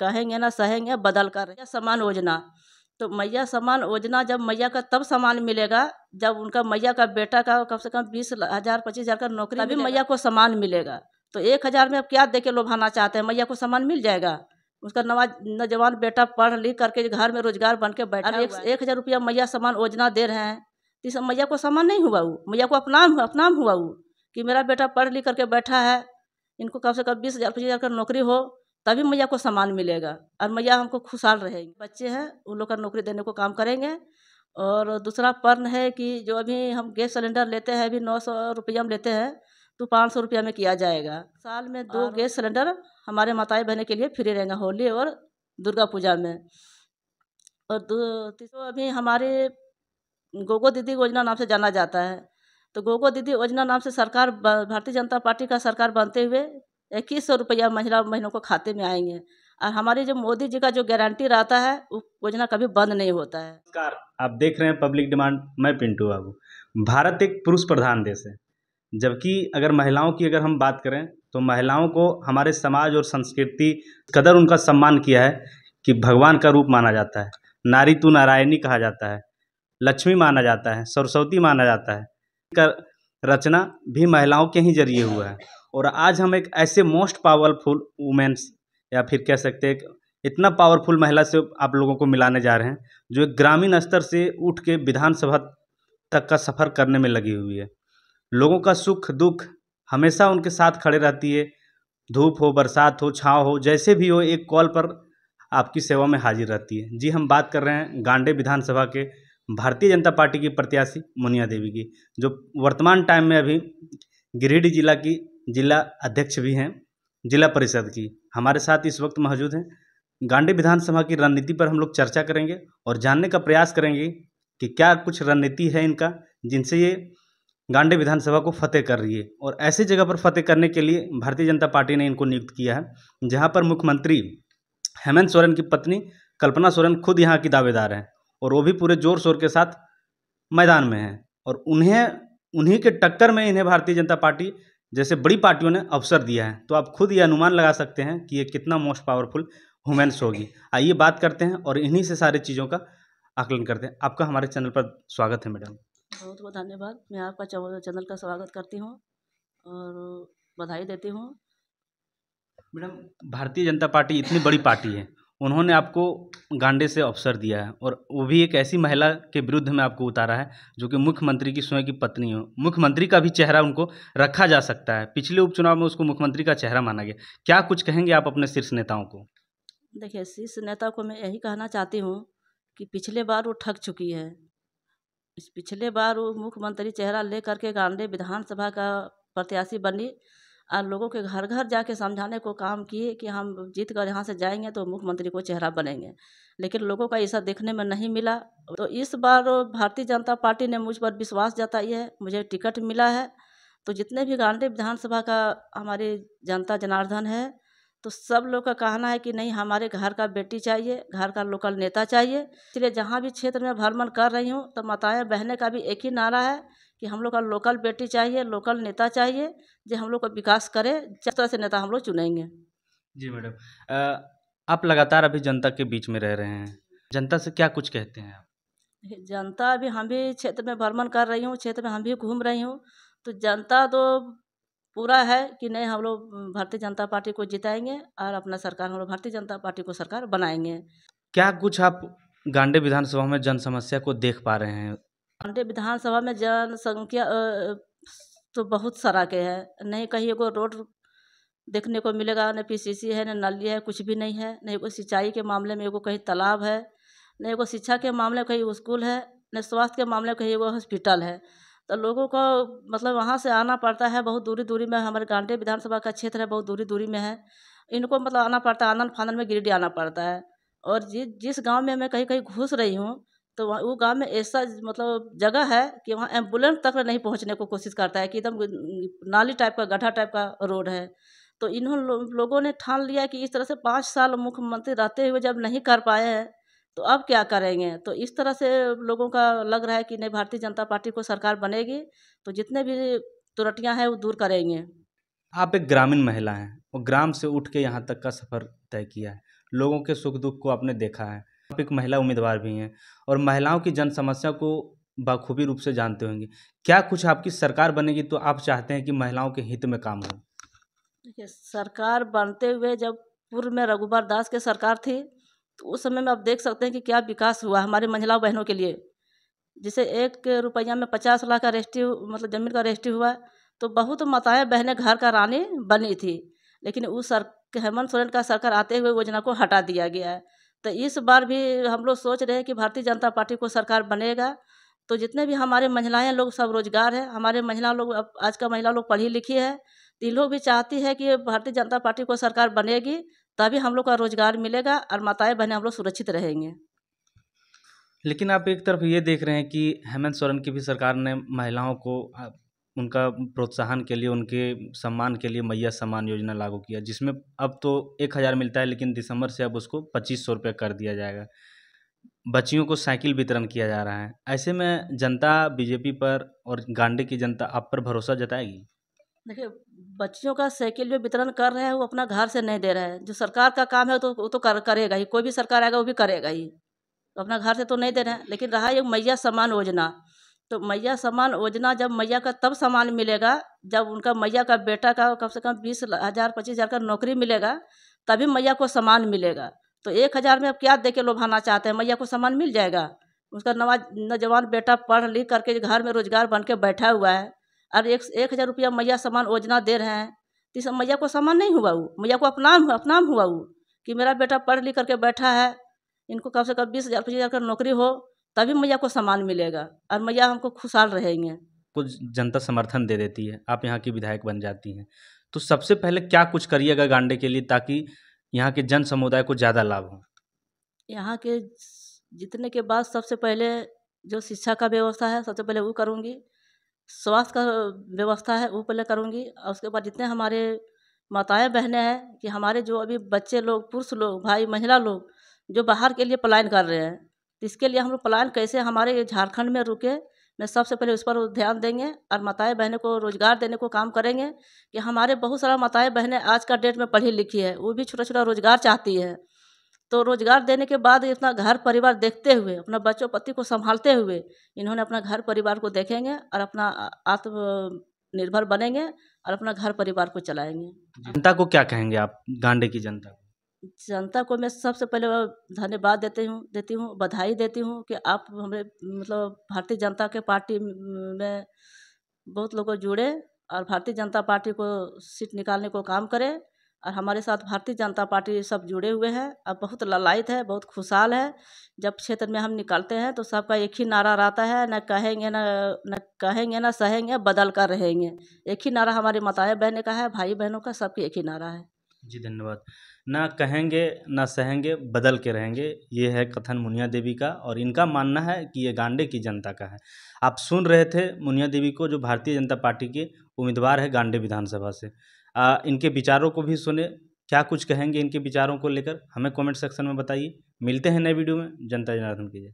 कहेंगे ना सहेंगे बदल कर। मैया सम्मान योजना, तो मैया सम्मान योजना जब मैया का तब सम्मान मिलेगा जब उनका मैया का बेटा का कम से कम 20,000 25,000 का नौकरी, तभी मैया को सम्मान मिलेगा। तो 1,000 में अब क्या दे के लोभाना चाहते हैं? मैया को सम्मान मिल जाएगा। उसका नौजवान बेटा पढ़ लिख करके घर में रोजगार बन के बैठा हुआ है। 1,000 रुपया मैया सम्मान योजना दे रहे हैं, तो इस मैया को सम्मान नहीं हुआ। वो मैया को अपनाम हुआ वो कि मेरा बेटा पढ़ लिख करके बैठा है, इनको कम से कम 20,000 25,000 का नौकरी हो तभी मैया को सम्मान मिलेगा और मैया हमको खुशहाल रहेगी। बच्चे हैं उन लोग का नौकरी देने को काम करेंगे। और दूसरा पर्ण है कि जो अभी हम गैस सिलेंडर लेते हैं, अभी 900 रुपया में लेते हैं, तो 500 रुपया में किया जाएगा। साल में 2 गैस सिलेंडर हमारे माताएं बहनें के लिए फ्री रहेंगे होली और दुर्गा पूजा में। और तीसरा अभी हमारे गोगो दीदी योजना नाम से जाना जाता है। तो गोगो दीदी योजना नाम से सरकार भारतीय जनता पार्टी का सरकार बनते हुए 2100 रुपया महीनों को खाते में आएंगे। और हमारी जो मोदी जी का जो गारंटी रहता है वो योजना कभी बंद नहीं होता है। नमस्कार, आप देख रहे हैं पब्लिक डिमांड। मैं पिंटू बाबू। भारत एक पुरुष प्रधान देश है, जबकि अगर महिलाओं की अगर हम बात करें तो महिलाओं को हमारे समाज और संस्कृति कदर उनका सम्मान किया है कि भगवान का रूप माना जाता है, नारी तू नारायणी कहा जाता है, लक्ष्मी माना जाता है, सरस्वती माना जाता है। का रचना भी महिलाओं के ही जरिए हुआ है। और आज हम एक ऐसे मोस्ट पावरफुल वुमेन्स या फिर कह सकते हैं इतना पावरफुल महिला से आप लोगों को मिलाने जा रहे हैं जो एक ग्रामीण स्तर से उठ के विधानसभा तक का सफ़र करने में लगी हुई है। लोगों का सुख दुख हमेशा उनके साथ खड़े रहती है। धूप हो, बरसात हो, छाँव हो, जैसे भी हो एक कॉल पर आपकी सेवा में हाजिर रहती है। जी, हम बात कर रहे हैं गांडे विधानसभा के भारतीय जनता पार्टी की प्रत्याशी मुनिया देवी की, जो वर्तमान टाइम में अभी गिरिडीह जिला की जिला अध्यक्ष भी हैं जिला परिषद की। हमारे साथ इस वक्त मौजूद हैं। गांडे विधानसभा की रणनीति पर हम लोग चर्चा करेंगे और जानने का प्रयास करेंगे कि क्या कुछ रणनीति है इनका जिनसे ये गांडे विधानसभा को फतेह कर रही है। और ऐसी जगह पर फतेह करने के लिए भारतीय जनता पार्टी ने इनको नियुक्त किया है जहां पर मुख्यमंत्री हेमंत सोरेन की पत्नी कल्पना सोरेन खुद यहाँ की दावेदार हैं और वो भी पूरे जोर शोर के साथ मैदान में हैं। और उन्हीं के टक्कर में इन्हें भारतीय जनता पार्टी जैसे बड़ी पार्टियों ने अवसर दिया है। तो आप खुद ये अनुमान लगा सकते हैं कि ये कितना मोस्ट पावरफुल वुमेन्स होगी। आइए बात करते हैं और इन्हीं से सारी चीज़ों का आकलन करते हैं। आपका हमारे चैनल पर स्वागत है मैडम। बहुत बहुत धन्यवाद। मैं आपका चैनल का स्वागत करती हूँ और बधाई देती हूँ। मैडम, भारतीय जनता पार्टी इतनी बड़ी पार्टी है, उन्होंने आपको गांडे से अवसर दिया है और वो भी एक ऐसी महिला के विरुद्ध में आपको उतारा है जो कि मुख्यमंत्री की स्वयं की पत्नी हो। मुख्यमंत्री का भी चेहरा उनको रखा जा सकता है। पिछले उपचुनाव में उसको मुख्यमंत्री का चेहरा माना गया। क्या कुछ कहेंगे आप अपने शीर्ष नेताओं को? देखिए, शीर्ष नेता को मैं यही कहना चाहती हूँ कि पिछले बार वो ठग चुकी है। इस पिछले बार वो मुख्यमंत्री चेहरा ले करके गांडे विधानसभा का प्रत्याशी बनी और लोगों के घर घर जाके समझाने को काम किए कि हम जीत कर यहाँ से जाएंगे तो मुख्यमंत्री को चेहरा बनेंगे, लेकिन लोगों का ऐसा देखने में नहीं मिला। तो इस बार भारतीय जनता पार्टी ने मुझ पर विश्वास जताई है, मुझे टिकट मिला है। तो जितने भी गांडे विधानसभा का हमारी जनता जनार्दन है, तो सब लोग का कहना है कि नहीं, हमारे घर का बेटी चाहिए, घर का लोकल नेता चाहिए। इसलिए जहाँ भी क्षेत्र में भ्रमण कर रही हूँ तो माताएं बहनें का भी एक ही नारा है कि हम लोग का लोकल बेटी चाहिए, लोकल नेता चाहिए जो हम लोग का विकास करे। जिस तरह से नेता हम लोग चुनेंगे। जी मैडम, आप लगातार अभी जनता के बीच में रह रहे हैं, जनता से क्या कुछ कहते हैं आप? जनता अभी हम भी क्षेत्र में भ्रमण कर रही हूँ, क्षेत्र में हम भी घूम रही हूँ, तो जनता तो पूरा है कि नहीं, हम लोग भारतीय जनता पार्टी को जिताएंगे और अपना सरकार हम लोग भारतीय जनता पार्टी को सरकार बनाएंगे। क्या कुछ आप गांडे विधानसभा में जन समस्या को देख पा रहे हैं? गांडे विधानसभा में जनसंख्या तो बहुत सारा के है, नहीं कहीं एगो रोड देखने को मिलेगा, न पीसीसी है, न नाली है, कुछ भी नहीं है। नहीं कोई सिंचाई के मामले में एगो कहीं तालाब है, न एगो शिक्षा के मामले में कहीं स्कूल है, न स्वास्थ्य के मामले में कहीं एगो हॉस्पिटल है। तो लोगों को मतलब वहाँ से आना पड़ता है, बहुत दूरी दूरी में हमारे गांडे विधानसभा का क्षेत्र है, बहुत दूरी दूरी में है। इनको मतलब आना पड़ता है, आनन फानन में गिरिडीह आना पड़ता है। और जिस गांव में मैं कहीं कहीं घुस रही हूँ तो वहाँ वो गांव में ऐसा मतलब जगह है कि वहाँ एम्बुलेंस तक नहीं पहुँचने को कोशिश करता है कि एकदम नाली टाइप का, गड्ढा टाइप का रोड है। तो लोगों ने ठान लिया कि इस तरह से 5 साल मुख्यमंत्री रहते हुए जब नहीं कर पाए हैं तो अब क्या करेंगे। तो इस तरह से लोगों का लग रहा है कि नहीं, भारतीय जनता पार्टी को सरकार बनेगी तो जितने भी त्रुटियां हैं वो दूर करेंगे। आप एक ग्रामीण महिला हैं और ग्राम से उठ के यहाँ तक का सफ़र तय किया है। लोगों के सुख दुख को आपने देखा है। आप एक महिला उम्मीदवार भी हैं और महिलाओं की जन समस्या को बखूबी रूप से जानते होंगे। क्या कुछ आपकी सरकार बनेगी तो आप चाहते हैं कि महिलाओं के हित में काम हो? देखिए, सरकार बनते हुए जब पूर्व में रघुबर दास की सरकार थी, तो उस समय में आप देख सकते हैं कि क्या विकास हुआ हमारी महिला बहनों के लिए। जैसे 1 रुपया में 50 लाख का रजिस्ट्री, मतलब ज़मीन का रजिस्ट्री हुआ, तो बहुत माताएं बहनें घर का रानी बनी थी। लेकिन उस हेमंत सोरेन का सरकार आते हुए योजना को हटा दिया गया है। तो इस बार भी हम लोग सोच रहे हैं कि भारतीय जनता पार्टी को सरकार बनेगा, तो जितने भी हमारे महिलाएं लोग सब रोजगार है, हमारे महिला लोग, अब आज का महिला लोग पढ़ी लिखी है, तो ये लोग भी चाहती है कि भारतीय जनता पार्टी को सरकार बनेगी, तभी हम लोग का रोजगार मिलेगा और माताएं बहनें हम लोग सुरक्षित रहेंगे। लेकिन आप एक तरफ ये देख रहे हैं कि हेमंत सोरेन की भी सरकार ने महिलाओं को उनका प्रोत्साहन के लिए, उनके सम्मान के लिए मैया सम्मान योजना लागू किया, जिसमें अब तो 1000 मिलता है, लेकिन दिसंबर से अब उसको 2500 रुपये कर दिया जाएगा। बच्चियों को साइकिल वितरण किया जा रहा है। ऐसे में जनता बीजेपी पर और गांडे की जनता आप पर भरोसा जताएगी? देखिए, बच्चियों का साइकिल जो वितरण कर रहे हैं वो अपना घर से नहीं दे रहे हैं। जो सरकार का काम है तो वो तो करेगा ही, कोई भी सरकार आएगा वो भी करेगा ही, तो अपना घर से तो नहीं दे रहे हैं। लेकिन रहा ये मैया सम्मान योजना, तो मैया सम्मान योजना जब मैया का तब सम्मान मिलेगा जब उनका मैया का बेटा का कम से कम 20,000 25,000 का नौकरी मिलेगा, तभी मैया को सम्मान मिलेगा। तो 1,000 में अब क्या दे के लुभाना चाहते हैं? मैया को सम्मान मिल जाएगा। उसका नौजवान बेटा पढ़ लिख करके घर में रोजगार बन के बैठा हुआ है, और 1,000 रुपया मैया सम्मान योजना दे रहे हैं, तो इस मैया को सम्मान नहीं हुआ। वो मैया को अपनाम हुआ वो, कि मेरा बेटा पढ़ लिख करके बैठा है, इनको कम से कम 20,000 25,000 का नौकरी हो, तभी मैया को सम्मान मिलेगा और मैया हमको खुशहाल रहेंगे। कुछ जनता समर्थन दे देती है, आप यहाँ की विधायक बन जाती हैं, तो सबसे पहले क्या कुछ करिएगा गांडे के लिए ताकि यहाँ के जन समुदाय को ज़्यादा लाभ हो? यहाँ के जीतने के बाद सबसे पहले जो शिक्षा का व्यवस्था है सबसे पहले वो करूँगी, स्वास्थ्य का व्यवस्था है वो पहले करूँगी, और उसके बाद जितने हमारे माताएं बहनें हैं, कि हमारे जो अभी बच्चे लोग, पुरुष लोग, भाई महिला लोग जो बाहर के लिए पलायन कर रहे हैं, तो इसके लिए हम लोग पलायन कैसे हमारे झारखंड में रुके, मैं सबसे पहले उस पर ध्यान देंगे और माताएं बहनें को रोजगार देने को काम करेंगे। कि हमारे बहुत सारा माताएं बहनें आज का डेट में पढ़ी लिखी है, वो भी छोटा छोटा रोजगार चाहती है। तो रोजगार देने के बाद अपना घर परिवार देखते हुए, अपना बच्चों पति को संभालते हुए, इन्होंने अपना घर परिवार को देखेंगे और अपना आत्मनिर्भर बनेंगे और अपना घर परिवार को चलाएंगे। जनता को क्या कहेंगे आप, गांडे की जनता को? जनता को मैं सबसे पहले धन्यवाद देती हूँ, बधाई देती हूँ कि आप हमें, मतलब भारतीय जनता के पार्टी में बहुत लोग जुड़े और भारतीय जनता पार्टी को सीट निकालने को काम करें। और हमारे साथ भारतीय जनता पार्टी सब जुड़े हुए हैं, अब बहुत ललायत है, बहुत खुशहाल है। जब क्षेत्र में हम निकलते हैं तो सबका एक ही नारा रहता है, न कहेंगे न सहेंगे, बदल कर रहेंगे। एक ही नारा हमारी माताएं बहनें का है, भाई बहनों का, सबकी एक ही नारा है। जी धन्यवाद। ना कहेंगे ना सहेंगे, बदल के रहेंगे, ये है कथन मुनिया देवी का, और इनका मानना है कि ये गांडे की जनता का है। आप सुन रहे थे मुनिया देवी को, जो भारतीय जनता पार्टी के उम्मीदवार है गांडे विधानसभा से। इनके विचारों को भी सुने, क्या कुछ कहेंगे इनके विचारों को लेकर, हमें कमेंट सेक्शन में बताइए। मिलते हैं नए वीडियो में। जनता जनार्दन की जय।